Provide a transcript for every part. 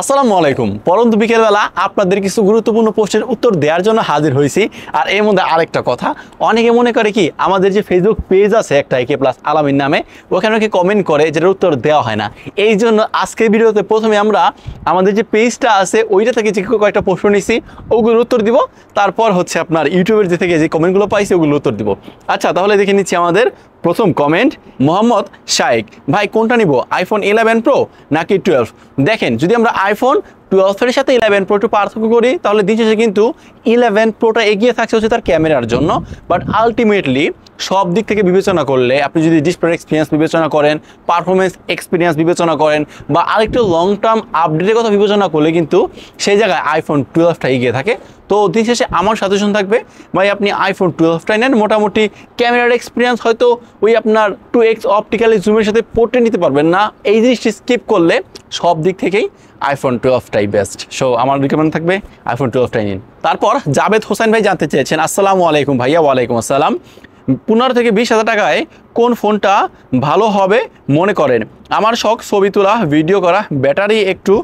আসসালামু আলাইকুম। পরন্ত বিকেলবেলা আপনাদের কিছু গুরুত্বপূর্ণ প্রশ্নের উত্তর দেওয়ার জন্য হাজির হয়েছি। আর এর মধ্যে আরেকটা কথা, অনেকে মনে করে কি আমাদের যে ফেসবুক পেজ আছে একটা একে প্লাস আলামিন নামে, ওখানে কি কমেন্ট করে যেটার উত্তর দেওয়া হয় না। এই জন্য আজকের ভিডিওতে প্রথমে আমরা আমাদের যে পেজটা আছে ওইটা থেকে যে কয়েকটা প্রশ্ন নিছি ওগুলোর উত্তর দিব, তারপর হচ্ছে আপনার ইউটিউবের যে থেকে যে কমেন্টগুলো পাইছি ওগুলোর উত্তর দিব। আচ্ছা, তাহলে দেখে নিচ্ছি আমাদের প্রথম কমেন্ট। মোহাম্মদ শাইক ভাই, কোনটা নিব, আইফোন 11 প্রো নাকি 12? দেখেন, যদি আমরা আইফোন 12 এর সাথে 11 প্রো একটু পার্থক্য করি, তাহলে দিন শেষে কিন্তু 11 প্রোটা এগিয়ে থাকছে হচ্ছে তার ক্যামেরার জন্য। বাট আলটিমেটলি সব দিক থেকে বিবেচনা করলে, আপনি যদি ডিসপ্লে এক্সপিরিয়েন্স বিবেচনা করেন, পারফরমেন্স এক্সপিরিয়েন্স বিবেচনা করেন, বা আরেকটু লং টার্ম আপডেটের কথা বিবেচনা করলে কিন্তু সেই জায়গায় আইফোন 12টা এগিয়ে থাকে। তো দিন শেষে আমার সাজেশন থাকবে ভাই আপনি আইফোন 12টাই নেন। মোটামুটি ক্যামেরার এক্সপিরিয়েন্স হয়তো ওই আপনার 2x অপটিক্যালি জুমের সাথে পোর্ট্রে নিতে পারবেন না, এই জিনিসটি স্কিপ করলে সব দিক থেকেই আইফোন 12টাই বেস্ট। সো আমার রিকমেন্ড থাকবে আইফোন 12টাই নিন। তারপর জাবেদ হোসেন ভাই জানতে চেয়েছেন, আসসালামু আলাইকুম ভাইয়া। ওয়ালাইকুম আসসালাম। 15 থেকে 20 হাজার টাকায় কোন ফোনটা ভালো হবে মনে করেন? আমার শখ ছবি তোলা, ভিডিও করা, ব্যাটারি একটু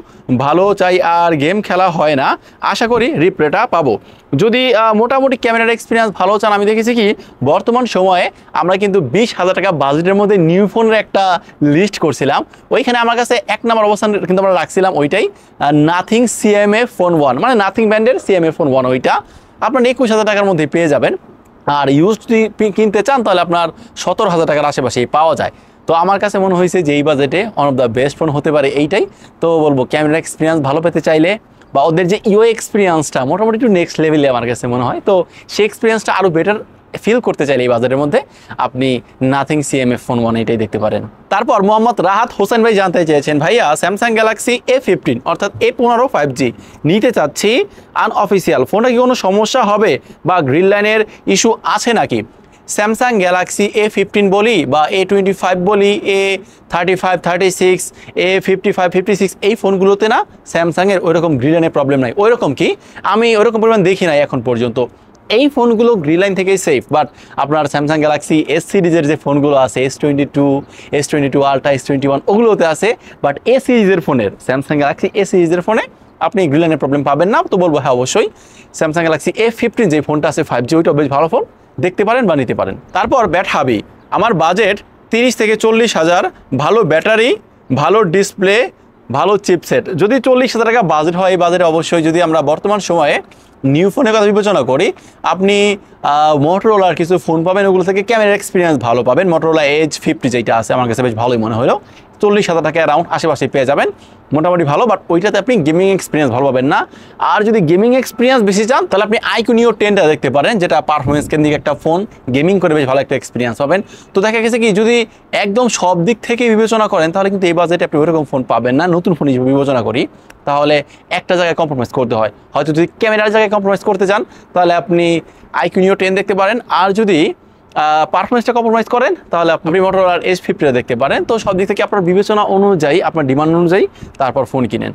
ভালো চাই, আর গেম খেলা হয় না। আশা করি রিপ্লেটা পাবো। যদি মোটামুটি ক্যামেরার এক্সপিরিয়েন্স ভালো চান, আমি দেখেছি কি বর্তমান সময়ে আমরা কিন্তু 20,000 টাকা বাজেটের মধ্যে নিউ ফোনের একটা লিস্ট করছিলাম। ওইখানে আমার কাছে 1 নম্বর অবস্থান কিন্তু আমরা রাখছিলাম ওইটাই, নাথিং CMA ফোন 1, মানে নাথিং ব্র্যান্ডের CMA ফোন 1। ওইটা আপনার 21,000 টাকার মধ্যে পেয়ে যাবেন। আর ইউজ যদি কিনতে চান তাহলে আপনার 17,000 টাকার আশেপাশেই পাওয়া যায়। তো আমার কাছে মনে হয়েছে যে এই বাজেটে one of the best phone হতে পারে এইটাই। তো বলবো ক্যামেরা এক্সপিরিয়েন্স ভালো পেতে চাইলে, বা ওদের যে ইউ এক্সপিরিয়েন্সটা মোটামুটি একটু নেক্সট লেভেলে আমার কাছে মনে হয়, তো সেই এক্সপিরিয়েন্সটা আরও বেটার ফিল করতে চাইলে এই বাজারের মধ্যে আপনি নাথিং CMA ফোন 1 এটাই দেখতে পারেন। তারপর মোহাম্মদ রাহাত হোসেন ভাই জানতে চেয়েছেন, ভাইয়া স্যামসাং গ্যালাক্সি A15 অর্থাৎ A15 5G নিতে চাচ্ছি, আনঅফিসিয়াল, ফোনটা কি কোনো সমস্যা হবে বা গ্রিন লাইনের ইস্যু আছে নাকি? স্যামসাং গ্যালাক্সি A15 বলি বা A25 বলি, A35, 36, A55, 56 এই ফোনগুলোতে না স্যামসাংয়ের ওইরকম গ্রিন লাইনের প্রবলেম নাই। ওইরকম কি আমি ওইরকম পরিমাণ দেখি নাই এখন পর্যন্ত। এই ফোনগুলো গ্রিন লাইন থেকেই সেফ। বাট আপনার স্যামসাং গ্যালাক্সি S সিরিজের যে ফোনগুলো আছে, S22, S22 আলট্রা, S21 ওগুলোতে আছে। বাট এ সিরিজের ফোনের, স্যামসাং গ্যালাক্সি A সিরিজের ফোনে আপনি গ্রিন লাইনের প্রবলেম পাবেন না। তো বলবো হ্যাঁ অবশ্যই স্যামসাং গ্যালাক্সি A15 যে ফোনটা আছে 5G, ওইটা বেশ ভালো ফোন, দেখতে পারেন বা নিতে পারেন। তারপর ব্যাট হাবি, আমার বাজেট 30 থেকে 40 হাজার, ভালো ব্যাটারি, ভালো ডিসপ্লে, ভালো চিপসেট। যদি 40,000 টাকা বাজেট হয়, এই বাজেটে অবশ্যই যদি আমরা বর্তমান সময়ে নিউ ফোনের কথা বিবেচনা করি, আপনি মোটরোলার কিছু ফোন পাবেন, ওগুলো থেকে ক্যামেরা এক্সপিরিয়েন্স ভালো পাবেন। মোটরোলা Edge 50 যেটা আছে আমার কাছে বেশ ভালোই মনে হলো, 40,000 টাকা অ্যারাউন্ড আশেপাশে পেয়ে যাবেন, মোটামুটি ভালো। বাট ওইটাতে আপনি গেমিং এক্সপিরিয়েন্স ভালো পাবেন না। আর যদি গেমিং এক্সপিরিয়েন্স বেশি চান তাহলে আপনি iQOO Neo 10টা দেখতে পারেন, যেটা পারফরমেন্স কেন্দ্রিক একটা ফোন, গেমিং করে বেশ ভালো একটা এক্সপিরিয়েন্স পাবেন। তো দেখা গেছে কি যদি একদম সব দিক থেকে বিবেচনা করেন তাহলে কিন্তু এই বাজেটে আপনি ওইরকম ফোন পাবেন না। নতুন ফোন হিসেবে বিবেচনা করি তাহলে একটা জায়গায় কম্প্রোমাইজ করতে হয়। হয়তো যদি ক্যামেরার জায়গায় কম্প্রোমাইজ করতে চান তাহলে আপনি iQOO Neo 10 দেখতে পারেন। আর যদি পারফরমেন্সটা কম্প্রোমাইজ করেন তাহলে আপনি মোটরোলার Edge 50 দেখতে পারেন। তো সব দিক থেকে আপনার বিবেচনা অনুযায়ী, আপনার ডিমান্ড অনুযায়ী তারপর ফোন কিনেন।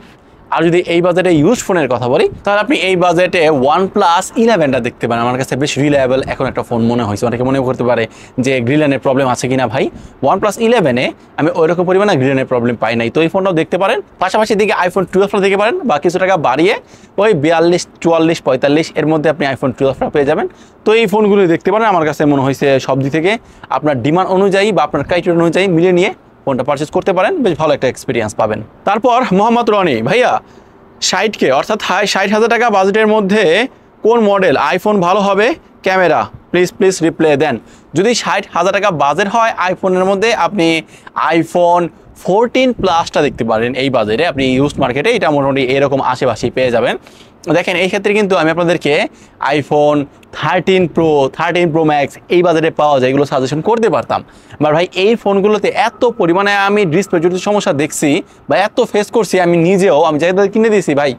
আর যদি এই বাজেটে ইউজ ফোনের কথা বলি তাহলে আপনি এই বাজেটে OnePlus 11টা দেখতে পারেন। আমার কাছে বেশ রিলায়েবল এখন একটা ফোন মনে হয়েছে। অনেকে মনে করতে পারে যে গ্রিন লাইনের প্রবলেম আছে কিনা, ভাই OnePlus 11-এ আমি ওইরকম পরিমাণে গ্রিন লাইনের প্রবলেম পাই নাই। তো এই ফোনটাও দেখতে পারেন। পাশাপাশি দিকে আইফোন 12টা দেখতে পারেন, বা কিছু টাকা বাড়িয়ে ওই 42, 44, 45 এর মধ্যে আপনি আইফোন 12টা পেয়ে যাবেন। তো এই ফোনগুলো দেখতে পারেন। আমার কাছে মনে হয়েছে সব দিক থেকে আপনার ডিমান্ড অনুযায়ী বা আপনার ক্রাইটেরিয়া অনুযায়ী মিলিয়ে নিয়ে ফোনটা পারচেস করতে পারেন, বেশ ভালো একটা এক্সপিরিয়েন্স পাবেন। তারপর মোহাম্মদ রনি, ভাইয়া 60K অর্থাৎ 60,000 টাকা বাজেটের মধ্যে কোন মডেল আইফোন ভালো হবে? ক্যামেরা প্লিজ রিপ্লাই দেন। যদি 60,000 টাকা বাজেট হয় আইফোনের মধ্যে, আপনি আইফোন 14 প্লাসটা দেখতে পারেন। এই বাজেটে আপনি ইউজ মার্কেটে এটা মোটামুটি এরকম আশেপাশেই পেয়ে যাবেন। দেখেন এই ক্ষেত্রে কিন্তু আমি আপনাদেরকে আইফোন 13 প্রো ম্যাক্স এই বাজারে পাওয়া যায়, এগুলো সাজেশন করতে পারতাম। বাট ভাই এই ফোনগুলোতে এত পরিমাণে আমি ডিসপ্লে জড়িত সমস্যা দেখছি বা এত ফেস করছি, আমি নিজেও আমি যাদের কিনে দিয়েছি ভাই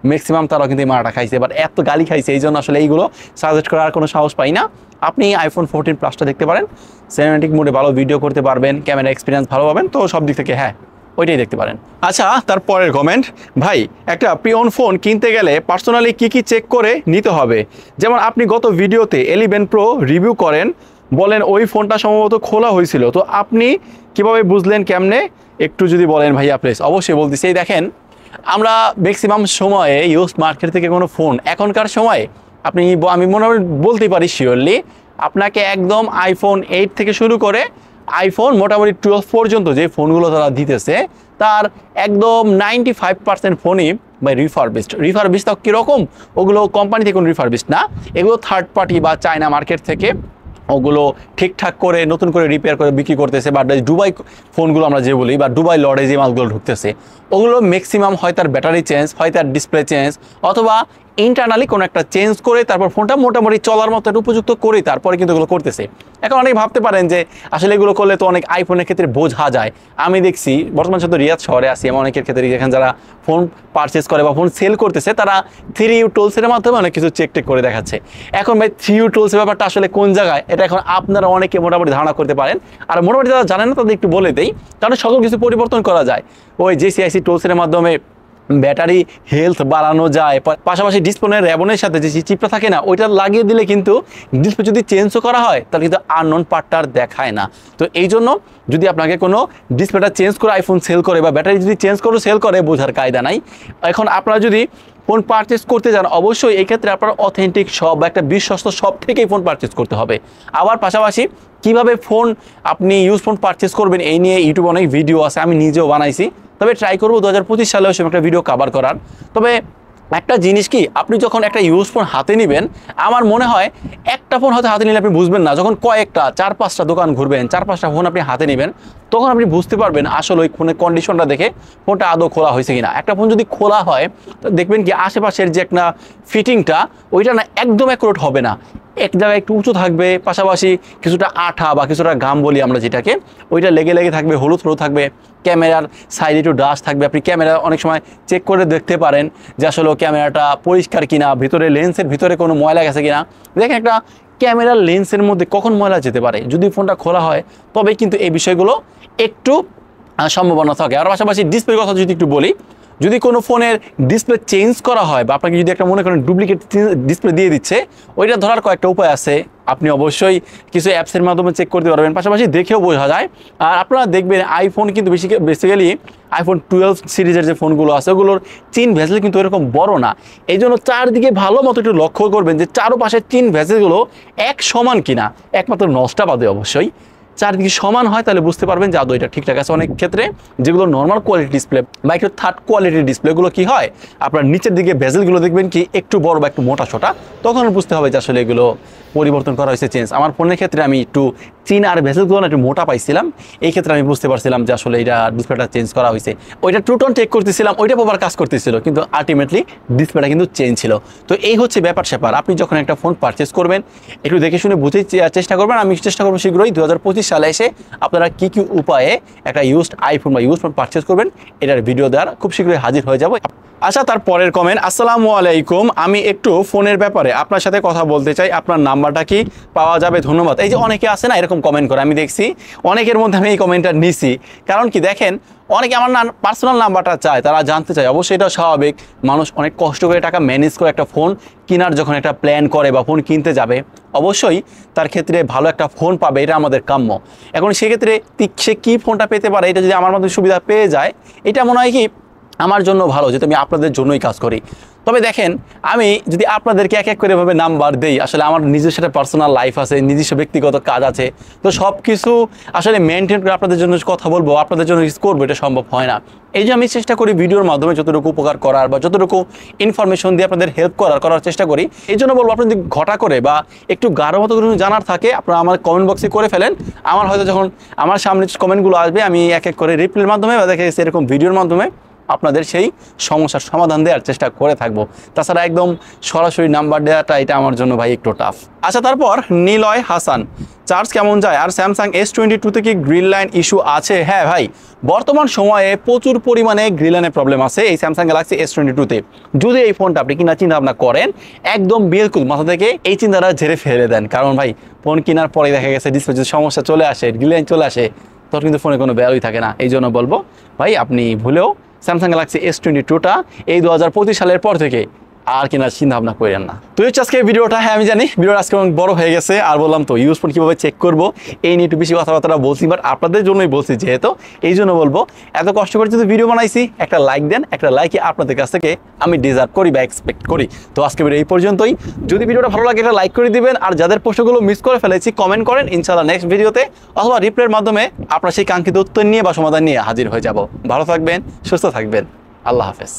ম্যাক্সিমাম তারাও কিন্তু এই মারাটা খাইছে, বাট এত গালি খাইছে, এই জন্য আসলে এইগুলো সাজেস্ট করার কোনো সাহস পাই না। আপনি আইফোন 14 প্লাসটা দেখতে পারেন, সিনেম্যাটিক মোডে ভালো ভিডিও করতে পারবেন, ক্যামেরা এক্সপিরিয়েন্স ভালো পাবেন। তো সব দিক থেকে হ্যাঁ ওইটাই দেখতে পারেন। আচ্ছা, তারপরের কমেন্ট, ভাই একটা প্রিয়ন ফোন কিনতে গেলে পার্সোনালি কি চেক করে নিতে হবে? যেমন আপনি গত ভিডিওতে 11 প্রো রিভিউ করেন, বলেন ওই ফোনটা সম্ভবত খোলা হয়েছিল, তো আপনি কিভাবে বুঝলেন, কেমনে একটু যদি বলেন ভাইয়া প্লিজ। অবশ্যই বলতেছি। এই দেখেন আমরা ম্যাক্সিমাম সময়ে ইউজ মার্কেট থেকে কোনো ফোন এখনকার সময়ে আমি মনে বলতে পারি শিওরলি আপনাকে একদম আইফোন 8 থেকে শুরু করে আইফোন মোটামুটি 12 পর্যন্ত যে ফোনগুলো তারা দিতেছে তার একদম 95% ফোনই বাই রিফারবিশড তো কীরকম, ওগুলো কোম্পানি থেকে কোনো রিফারবিশড না, এগুলো থার্ড পার্টি বা চায়না মার্কেট থেকে ওগুলো ঠিকঠাক করে নতুন করে রিপেয়ার করে বিক্রি করতেছে। বা দুবাই ফোনগুলো আমরা যে বলি বা দুবাই লড়ে যে মালগুলো ঢুকতেছে ওগুলো ম্যাক্সিমাম হয় তার ব্যাটারি চেঞ্জ, হয় তার ডিসপ্লে চেঞ্জ, অথবা ইন্টারনালি কোনো একটা চেঞ্জ করে তারপর ফোনটা মোটামুটি চলার মতো একটা উপযুক্ত করে তারপরে কিন্তু এগুলো করতেছে। এখন অনেক ভাবতে পারেন যে আসলে এগুলো করলে তো অনেক আইফোনের ক্ষেত্রে বোঝা যায়। আমি দেখছি বর্তমান সাথে রিয়াদ শহরে আসি, এমন অনেকের ক্ষেত্রে এখানে যারা ফোন পারচেস করে বা ফোন সেল করতেছে তারা 3U টুলসের মাধ্যমে অনেক কিছু চেক টেক করে দেখাচ্ছে। এখন ভাই 3U টুলসের ব্যাপারটা আসলে কোন জায়গায়, এটা এখন আপনারা অনেকে মোটামুটি ধারণা করতে পারেন। আর মোটামুটি যারা জানেন না তাদের একটু বলে দেই, কারণ সকল কিছু পরিবর্তন করা যায়। ওই JCIC টুলসের মাধ্যমে ব্যাটারি হেলথ বাড়ানো যায়, পাশাপাশি ডিসপ্লে র্যাবনের সাথে যে চিপটা থাকে না ওইটা লাগিয়ে দিলে কিন্তু ডিসপ্লে যদি চেঞ্জও করা হয় তাহলে কিন্তু আননোন পার্টটার দেখায় না। তো এই জন্য যদি আপনাকে কোনো ডিসপ্লেটা চেঞ্জ করে আইফোন সেল করে বা ব্যাটারি যদি চেঞ্জ করে সেল করে বোঝার কায়দা নাই। এখন আপনারা যদি ফোন পারচেস করতে যান অবশ্যই এই ক্ষেত্রে আপনার অথেন্টিক শপ বা একটা বিশ্বস্ত শপ থেকেই ফোন পারচেস করতে হবে। আবার পাশাপাশি কিভাবে ফোন আপনি ইউজ ফোন পারচেস করবেন এই নিয়ে ইউটিউবে অনেক ভিডিও আছে, আমি নিজেও বানাইছি। তবে ট্রাই করবো 2025 সালে ওই সময় একটা ভিডিও কভার করার। তবে একটা জিনিস কি, আপনি যখন একটা ইউজ ফোন হাতে নেবেন, আমার মনে হয় একটা ফোন হয়তো হাতে নিলে আপনি বুঝবেন না, যখন কয়েকটা 4-5টা দোকান ঘুরবেন, 4-5টা ফোন আপনি হাতে নেবেন, তখন আপনি বুঝতে পারবেন আসলে ওই ফোনের কন্ডিশনটা দেখে ফোনটা আদৌ খোলা হয়েছে কিনা। একটা ফোন যদি খোলা হয় তো দেখবেন কি আশেপাশের যে একটা ফিটিংটা ওইটা না একদম অ্যাকুরেট হবে না, এক জায়গায় একটু উঁচু থাকবে, পাশাপাশি কিছুটা আঠা বা কিছুটা গাম বলি আমরা যেটাকে, ওইটা লেগে লেগে থাকবে, হলুদ হলুদ থাকবে। ক্যামেরার সাইডে একটু ডাস্ট থাকবে, আপনি ক্যামেরা অনেক সময় চেক করে দেখতে পারেন যে আসলে ক্যামেরাটা পরিষ্কার কিনা, ভিতরে লেন্সের ভিতরে কোনো ময়লা গেছে কিনা। দেখেন একটা ক্যামেরার লেন্সের মধ্যে কখন ময়লা যেতে পারে, যদি ফোনটা খোলা হয় তবে কিন্তু এই বিষয়গুলো একটু সম্ভাবনা থাকে। আর পাশাপাশি ডিসপ্লের কথা যদি একটু বলি, যদি কোনো ফোনের ডিসপ্লে চেঞ্জ করা হয় বা আপনাকে যদি একটা মনে করেন ডুপ্লিকেট ডিসপ্লে দিয়ে দিচ্ছে, ওইটা ধরার কয়েকটা উপায় আছে। আপনি অবশ্যই কিছু অ্যাপসের মাধ্যমে চেক করতে পারবেন, পাশাপাশি দেখেও বোঝা যায়। আর আপনারা দেখবেন আইফোন কিন্তু বেসিক্যালি আইফোন 12 সিরিজের যে ফোনগুলো আছে ওগুলোর চিন ভেসেল কিন্তু এরকম বড় না। এই জন্য চারদিকে ভালো মতো একটু লক্ষ্য করবেন যে চারোপাশের চিন ভেসেলগুলো এক সমান কিনা, একমাত্র নষ্টা বাদে অবশ্যই চারদিকে সমান হয় তাহলে বুঝতে পারবেন যে আদৌ এটা ঠিকঠাক আছে। অনেক ক্ষেত্রে যেগুলো নর্মাল কোয়ালিটি ডিসপ্লে বা একটু থার্ড কোয়ালিটির ডিসপ্লেগুলো কি হয়, আপনার নিচের দিকে ভেজেলগুলো দেখবেন কি একটু বড় বা একটু মোটা ছোটা, তখন বুঝতে হবে যে আসলে এগুলো পরিবর্তন করা হয়েছে, চেঞ্জ। আমার ফোনের ক্ষেত্রে আমি একটু চিন আর ভেজেলগুলো একটু মোটা পাইছিলাম, এই ক্ষেত্রে আমি বুঝতে পারছিলাম যে আসলে এটা ডিসপ্লেটা চেঞ্জ করা হয়েছে। ওইটা ট্রুটন চেক করতেছিলাম, ওইটা প্রপার কাজ করতেছিল, কিন্তু আলটিমেটলি ডিসপ্লেটা কিন্তু চেঞ্জ ছিল। তো এই হচ্ছে ব্যাপার স্যাপার। আপনি যখন একটা ফোন পারচেস করবেন একটু দেখে শুনে বুঝে চেষ্টা করবেন। আমি চেষ্টা করবো শীঘ্রই 2025 সালে এসে আপনারা কী কী উপায়ে একটা ইউজড আইফোন বা ইউজ ফোন পারচেস করবেন এটার ভিডিও দেওয়ার খুব শীঘ্রই হাজির হয়ে যাবো। আচ্ছা, তার পরের কমেন্ট, আসসালামু আলাইকুম, আমি একটু ফোনের ব্যাপারে আপনার সাথে কথা বলতে চাই, আপনার নাম্বারটা কি পাওয়া যাবে? ধন্যবাদ। এই যে অনেকে আছে না এরকম কমেন্ট করে, আমি দেখছি অনেকের মধ্যে আমি এই কমেন্টটা নিছি। কারণ কি দেখেন, অনেকে আমার পার্সোনাল নাম্বারটা চায়, তারা জানতে চায়, অবশ্যই এটা স্বাভাবিক। মানুষ অনেক কষ্ট করে টাকা ম্যানেজ করে একটা ফোন কেনার যখন একটা প্ল্যান করে বা ফোন কিনতে যাবে, অবশ্যই তার ক্ষেত্রে ভালো একটা ফোন পাবে, এটা আমাদের কাম্য। এখন সেক্ষেত্রে সে কী ফোনটা পেতে পারে, এটা যদি আমার মধ্যে সুবিধা পেয়ে যায়, এটা মনে হয় কি আমার জন্য ভালো, যেহেতু আমি আপনাদের জন্যই কাজ করি। তবে দেখেন, আমি যদি আপনাদেরকে এক এক করে ভাবে নাম্বার দেই, আসলে আমার নিজস্ব একটা পার্সোনাল লাইফ আছে, নিজস্ব ব্যক্তিগত কাজ আছে, তো সব কিছু আসলে মেনটেন করে আপনাদের জন্য কথা বলবো, আপনাদের জন্য কিছু করবো, এটা সম্ভব হয় না। এই যে আমি চেষ্টা করি ভিডিওর মাধ্যমে যতটুকু উপকার করার বা যতটুকু ইনফরমেশন দিয়ে আপনাদের হেল্প করার চেষ্টা করি। এই জন্য বলবো, আপনি যদি ঘটা করে বা একটু গাঢ় মতো করে জানার থাকে, আপনারা আমার কমেন্ট বক্সে করে ফেলেন। আমার হয়তো যখন আমার সামনে কমেন্টগুলো আসবে, আমি এক এক করে রিপ্লাইয়ের মাধ্যমে বা দেখে এরকম ভিডিওর মাধ্যমে আপনাদের সেই সমস্যার সমাধান দেওয়ার চেষ্টা করে থাকবো। তাছাড়া একদম সরাসরি নাম্বার দেওয়াটা এটা আমার জন্য ভাই একটু টাফ। আচ্ছা, তারপর নিলয় হাসান, চার্জ কেমন যায় আর স্যামসাং S22 কি গ্রিন লাইন ইস্যু আছে? হ্যাঁ ভাই, বর্তমান সময়ে প্রচুর পরিমাণে গ্রিন লাইনের প্রবলেম আছে এই স্যামসাং গ্যালাক্সি S22-তে। যদি এই ফোনটা আপনি কিনা চিন্তা ভাবনা করেন, একদম বিলকুল মাথা থেকে এই চিন্তাটা ঝেড়ে ফেলে দেন। কারণ ভাই, ফোন কেনার পরে দেখা গেছে ডিসপ্লে যদি সমস্যা চলে আসে, গ্রিন লাইন চলে আসে, তখন কিন্তু ফোনে কোনো ভ্যালুই থাকে না। এই জন্য বলবো ভাই, আপনি ভুলেও স্যামসাং গ্যালাক্সি S22টা এই 2025 সালের পর থেকে আর কেনার চিন্তা ভাবনা করেন না। তো হচ্ছে আজকে ভিডিওটা, হ্যাঁ আমি জানি ভিডিওটা আজকে অনেক বড় হয়ে গেছে, আর বললাম তো ইউজ ফোন কীভাবে চেক করবো এই নিয়ে একটু বেশি কথাবার্তা বলছি, বাট আপনাদের জন্যই বলছি যেহেতু, এই জন্য বলবো এত কষ্ট করে যদি ভিডিও বানাইছি একটা লাইক দেন, একটা লাইকই আপনাদের কাছ থেকে আমি ডিজার্ভ করি বা এক্সপেক্ট করি। তো আজকে ভিডিও এই পর্যন্তই। যদি ভিডিওটা ভালো লাগে একটা লাইক করে দিবেন, আর যাদের প্রশ্নগুলো মিস করে ফেলেছি কমেন্ট করেন, ইনশাআল্লাহ নেক্সট ভিডিওতে অথবা রিপ্লাইয়ের মাধ্যমে আপনার সেই কাঙ্ক্ষিত উত্তর নিয়ে বা সমাধান নিয়ে হাজির হয়ে যাব। ভালো থাকবেন, সুস্থ থাকবেন, আল্লাহ হাফেজ।